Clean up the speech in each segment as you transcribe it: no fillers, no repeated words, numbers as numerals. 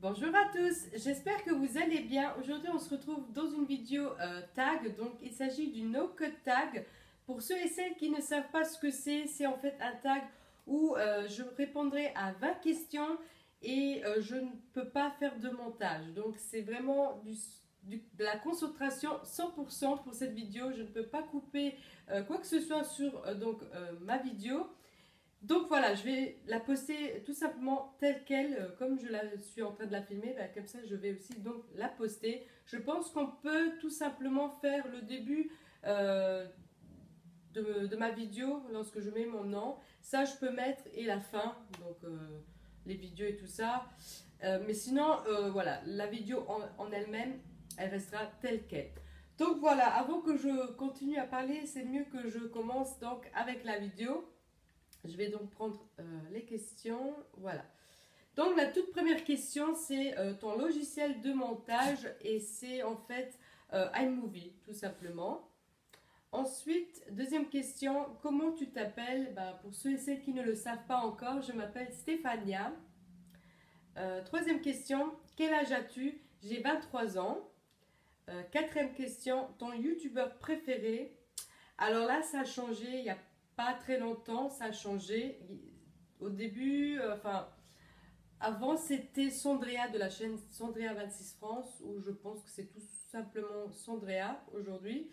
Bonjour à tous, j'espère que vous allez bien. Aujourd'hui on se retrouve dans une vidéo tag, donc il s'agit du no-code tag. Pour ceux et celles qui ne savent pas ce que c'est en fait un tag où je répondrai à 20 questions et je ne peux pas faire de montage. Donc c'est vraiment de la concentration 100% pour cette vidéo. Je ne peux pas couper quoi que ce soit sur ma vidéo. Donc voilà, je vais la poster tout simplement telle qu'elle, comme je la suis en train de la filmer, bah, comme ça je vais aussi donc la poster. Je pense qu'on peut tout simplement faire le début euh, de ma vidéo lorsque je mets mon nom. Ça je peux mettre et la fin, donc les vidéos et tout ça. Mais sinon, voilà, la vidéo en elle-même, elle restera telle qu'elle. Donc voilà, avant que je continue à parler, c'est mieux que je commence donc avec la vidéo. Je vais donc prendre les questions. Voilà. Donc la toute première question, c'est ton logiciel de montage et c'est en fait iMovie, tout simplement. Ensuite, deuxième question, comment tu t'appelles? Bah, pour ceux et celles qui ne le savent pas encore, je m'appelle Stéphania. Troisième question, quel âge as-tu? J'ai 23 ans. Quatrième question, ton youtubeur préféré? Alors là, ça a changé, il n'y a pas très longtemps, ça a changé. Au début, avant c'était Sandrea de la chaîne Sandrea 26 France, où je pense que c'est tout simplement Sandrea aujourd'hui.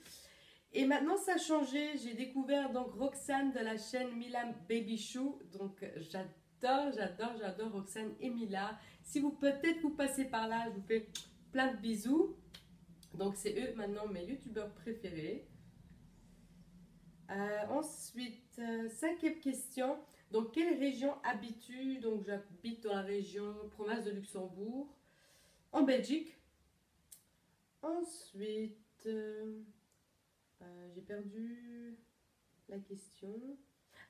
Et maintenant ça a changé, j'ai découvert donc Roxane de la chaîne Mila Baby Chou, donc j'adore Roxane et Mila. Si vous peut-être vous passez par là, je vous fais plein de bisous. Donc c'est eux maintenant mes youtubeurs préférés. Ensuite, cinquième question. Dans quelle région habites-tu? Donc, j'habite dans la région province de Luxembourg, en Belgique. Ensuite, j'ai perdu la question.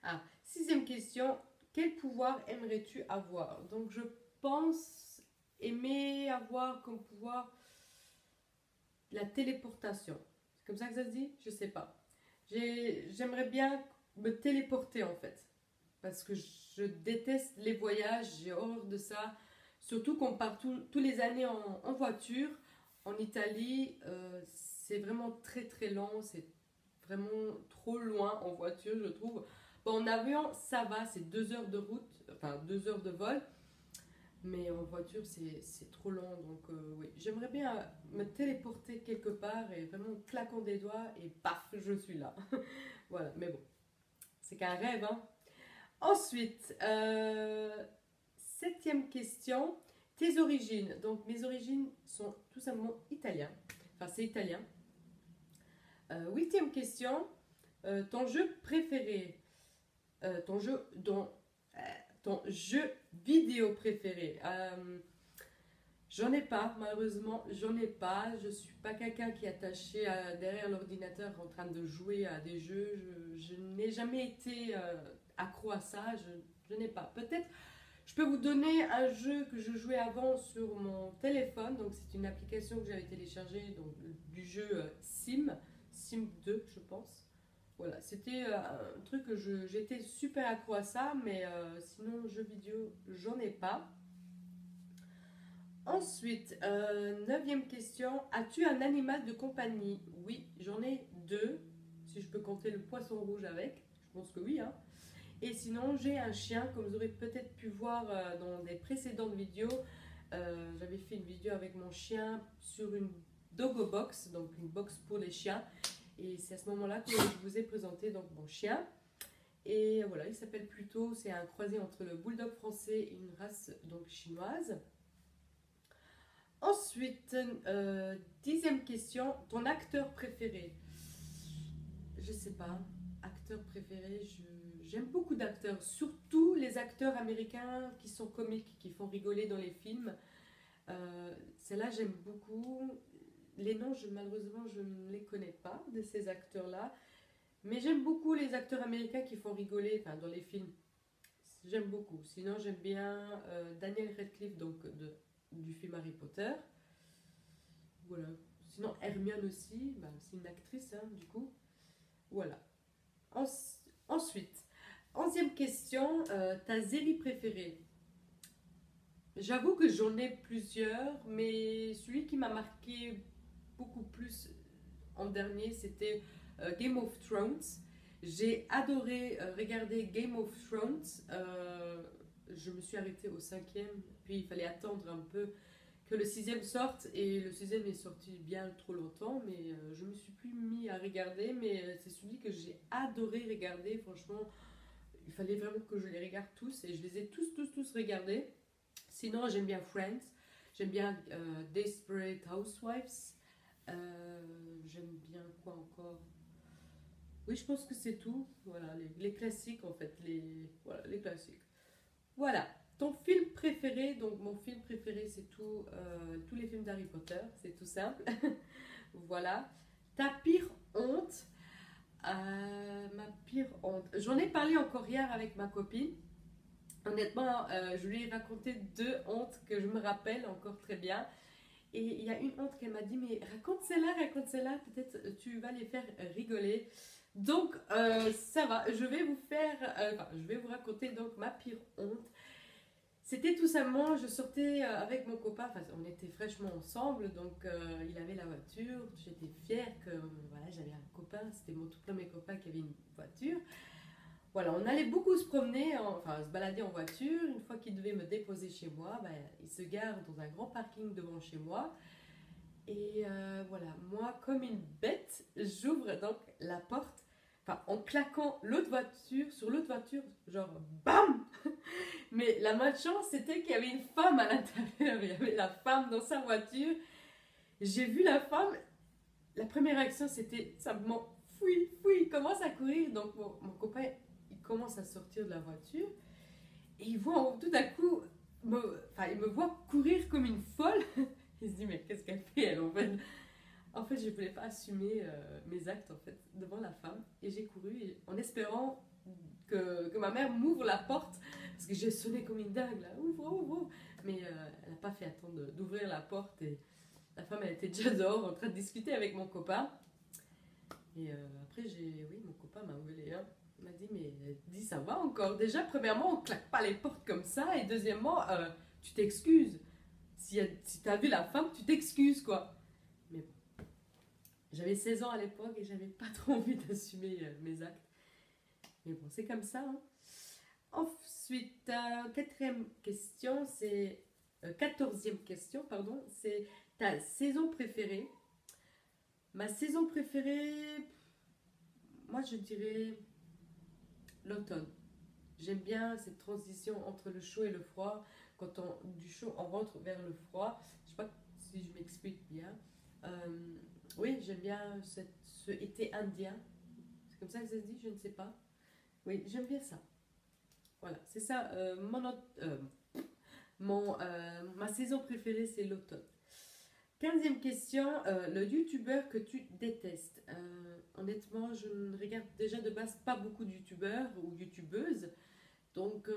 Ah, sixième question. Quel pouvoir aimerais-tu avoir? Donc, je pense aimer avoir comme pouvoir la téléportation. C'est comme ça que ça se dit? Je sais pas. J'aimerais bien me téléporter en fait. Parce que je déteste les voyages, j'ai horreur de ça. Surtout qu'on part tous les années en voiture. En Italie, c'est vraiment très très lent, c'est vraiment trop loin en voiture, je trouve. Bon, en avion, ça va, c'est 2 heures de route, enfin 2 heures de vol. Mais en voiture, c'est trop long. Donc, oui, j'aimerais bien me téléporter quelque part et vraiment claquant des doigts et paf, je suis là. Voilà, mais bon, c'est qu'un rêve, hein. Ensuite, septième question, tes origines. Donc, mes origines sont tout simplement italiennes. Enfin, c'est italien. Huitième question, ton jeu préféré. Ton jeu dont ton jeu vidéo préféré. J'en ai pas, malheureusement, j'en ai pas. Je suis pas quelqu'un qui est attaché derrière l'ordinateur en train de jouer à des jeux. Je n'ai jamais été accro à ça. Je n'ai pas. Peut-être, je peux vous donner un jeu que je jouais avant sur mon téléphone. Donc, c'est une application que j'avais téléchargée, donc du jeu Sim 2, je pense. Voilà, c'était un truc que j'étais super accro à ça, mais sinon, jeux vidéo, j'en ai pas. Ensuite, neuvième question. As-tu un animal de compagnie? Oui, j'en ai deux. Si je peux compter le poisson rouge avec. Je pense que oui, hein. Et sinon, j'ai un chien, comme vous aurez peut-être pu voir dans des précédentes vidéos. J'avais fait une vidéo avec mon chien sur une Dogo Box, donc une box pour les chiens. Et c'est à ce moment-là que je vous ai présenté donc mon chien. Et voilà, il s'appelle Pluto. C'est un croisé entre le bulldog français et une race donc chinoise. Ensuite, dixième question, ton acteur préféré? Je sais pas, acteur préféré, j'aime beaucoup d'acteurs, surtout les acteurs américains qui sont comiques, qui font rigoler dans les films. Celles-là, j'aime beaucoup. Les noms, malheureusement, je ne les connais pas de ces acteurs-là. Mais j'aime beaucoup les acteurs américains qui font rigoler, enfin, dans les films. J'aime beaucoup. Sinon, j'aime bien Daniel Radcliffe, donc du film Harry Potter. Voilà. Sinon, Hermione aussi, bah, c'est une actrice, hein, du coup. Voilà. Ensuite, onzième question, ta série préférée? J'avoue que j'en ai plusieurs, mais celui qui m'a marqué beaucoup plus en dernier, c'était Game of Thrones. J'ai adoré regarder Game of Thrones. Je me suis arrêtée au cinquième, puis il fallait attendre un peu que le sixième sorte, et le sixième est sorti bien trop longtemps, mais je me suis plus mis à regarder, mais c'est celui que j'ai adoré regarder, franchement, il fallait vraiment que je les regarde tous, et je les ai tous regardés. Sinon, j'aime bien Friends, j'aime bien Desperate Housewives, j'aime bien quoi encore. Oui, je pense que c'est tout. Voilà, les classiques en fait, voilà, les classiques. Voilà, ton film préféré, donc mon film préféré c'est tout, tous les films d'Harry Potter, c'est tout simple. Voilà. Ta pire honte, ma pire honte. J'en ai parlé encore hier avec ma copine. Honnêtement, je lui ai raconté deux hontes que je me rappelle encore très bien. Et il y a une honte qu'elle m'a dit, mais raconte celle-là, peut-être tu vas les faire rigoler. Donc, ça va, je vais vous faire, je vais vous raconter donc ma pire honte. C'était tout simplement, je sortais avec mon copain, enfin on était fraîchement ensemble, donc il avait la voiture, j'étais fière que voilà, j'avais un copain, c'était mon tout premier copain qui avait une voiture. Voilà, on allait beaucoup se promener, enfin se balader en voiture. Une fois qu'il devait me déposer chez moi, ben, il se gare dans un grand parking devant chez moi. Et voilà, moi, comme une bête, j'ouvre donc la porte, enfin en claquant l'autre voiture sur l'autre voiture, genre BAM. Mais la malchance, c'était qu'il y avait une femme à l'intérieur, il y avait la femme dans sa voiture. J'ai vu la femme, la première action, c'était simplement fouille, fouille, il commence à courir. Donc mon copain, il commence à sortir de la voiture et il voit tout à coup, il me voit courir comme une folle. Il se dit, mais qu'est-ce qu'elle fait elle en fait, je voulais pas assumer mes actes en fait devant la femme, et j'ai couru en espérant que ma mère m'ouvre la porte, parce que j'ai sonné comme une dingue là, ouvre, ouvre, ouvre. Mais elle n'a pas fait attendre d'ouvrir la porte, et la femme elle était déjà dehors en train de discuter avec mon copain. Et après, oui, mon copain m'a engueulé. Hein. Il m'a dit, mais dis, ça va encore. Déjà, premièrement, on claque pas les portes comme ça. Et deuxièmement, tu t'excuses. Si t'as vu la femme, tu t'excuses, quoi. Mais bon, j'avais 16 ans à l'époque et j'avais pas trop envie d'assumer mes actes. Mais bon, c'est comme ça. Hein. Ensuite, quatrième question, c'est... 14e question, pardon. C'est ta saison préférée. Ma saison préférée, moi je dirais l'automne. J'aime bien cette transition entre le chaud et le froid. Quand du chaud, on rentre vers le froid. Je sais pas si je m'explique bien. Oui, j'aime bien ce été indien. C'est comme ça que ça se dit, je ne sais pas. Oui, j'aime bien ça. Voilà, c'est ça. Ma saison préférée, c'est l'automne. 15e question, le youtubeur que tu détestes. Honnêtement, je ne regarde déjà de base pas beaucoup de youtubeurs ou youtubeuses, donc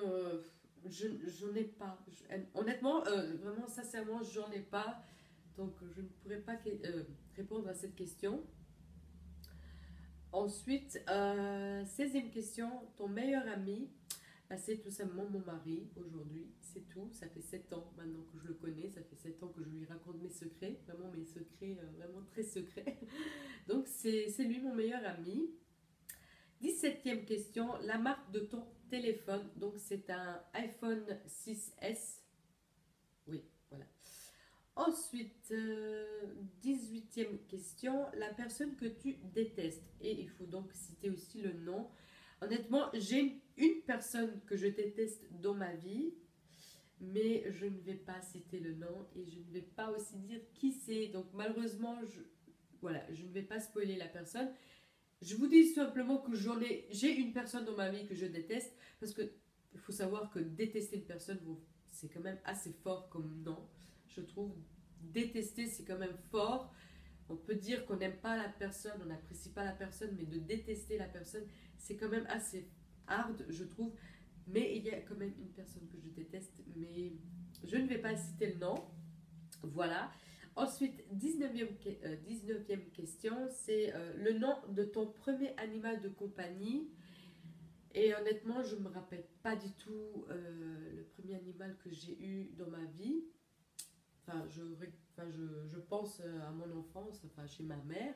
j'en ai pas. Honnêtement, vraiment sincèrement, j'en ai pas, donc je ne pourrais pas répondre à cette question. Ensuite, 16e question, ton meilleur ami. Bah, c'est tout simplement mon mari aujourd'hui, c'est tout. Ça fait 7 ans maintenant que je le connais, ça fait 7 ans que je lui raconte mes secrets, vraiment mes secrets, vraiment très secrets. Donc c'est lui mon meilleur ami. 17e question, la marque de ton téléphone. Donc c'est un iPhone 6S. Oui, voilà. Ensuite, 18e question, la personne que tu détestes. Et il faut donc citer aussi le nom. Honnêtement, j'ai une personne que je déteste dans ma vie, mais je ne vais pas citer le nom et je ne vais pas aussi dire qui c'est. Donc malheureusement, voilà, je ne vais pas spoiler la personne. Je vous dis simplement que j'ai une personne dans ma vie que je déteste, parce que il faut savoir que détester une personne, c'est quand même assez fort comme nom, je trouve. Détester, c'est quand même fort. On peut dire qu'on n'aime pas la personne, on n'apprécie pas la personne, mais de détester la personne, c'est quand même assez hard, je trouve. Mais il y a quand même une personne que je déteste, mais je ne vais pas citer le nom. Voilà. Ensuite, 19e question, c'est le nom de ton premier animal de compagnie. Et honnêtement, je ne me rappelle pas du tout le premier animal animal que j'ai eu dans ma vie. Enfin, je pense à mon enfance, enfin chez ma mère.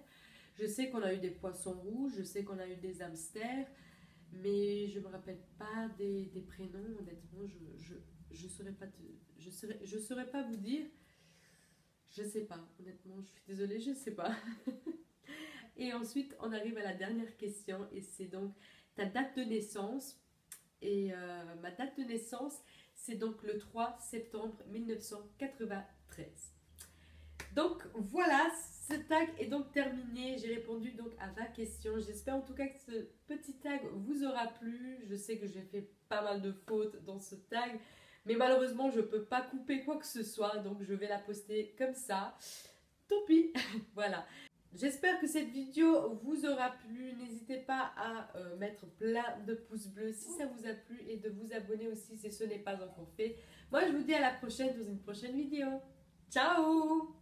Je sais qu'on a eu des poissons rouges, je sais qu'on a eu des hamsters, mais je me rappelle pas des prénoms, honnêtement, je saurais pas je saurais pas vous dire. Je sais pas, honnêtement, je suis désolée, je sais pas. Et ensuite, on arrive à la dernière question, et c'est donc ta date de naissance. Et ma date de naissance, c'est donc le 3 septembre 1993. Donc voilà, ce tag est donc terminé. J'ai répondu donc à ma question. J'espère en tout cas que ce petit tag vous aura plu. Je sais que j'ai fait pas mal de fautes dans ce tag, mais malheureusement je ne peux pas couper quoi que ce soit, donc je vais la poster comme ça. Tant pis. Voilà. J'espère que cette vidéo vous aura plu. N'hésitez pas à mettre plein de pouces bleus si ça vous a plu et de vous abonner aussi si ce n'est pas encore fait. Moi je vous dis à la prochaine dans une prochaine vidéo. Ciao!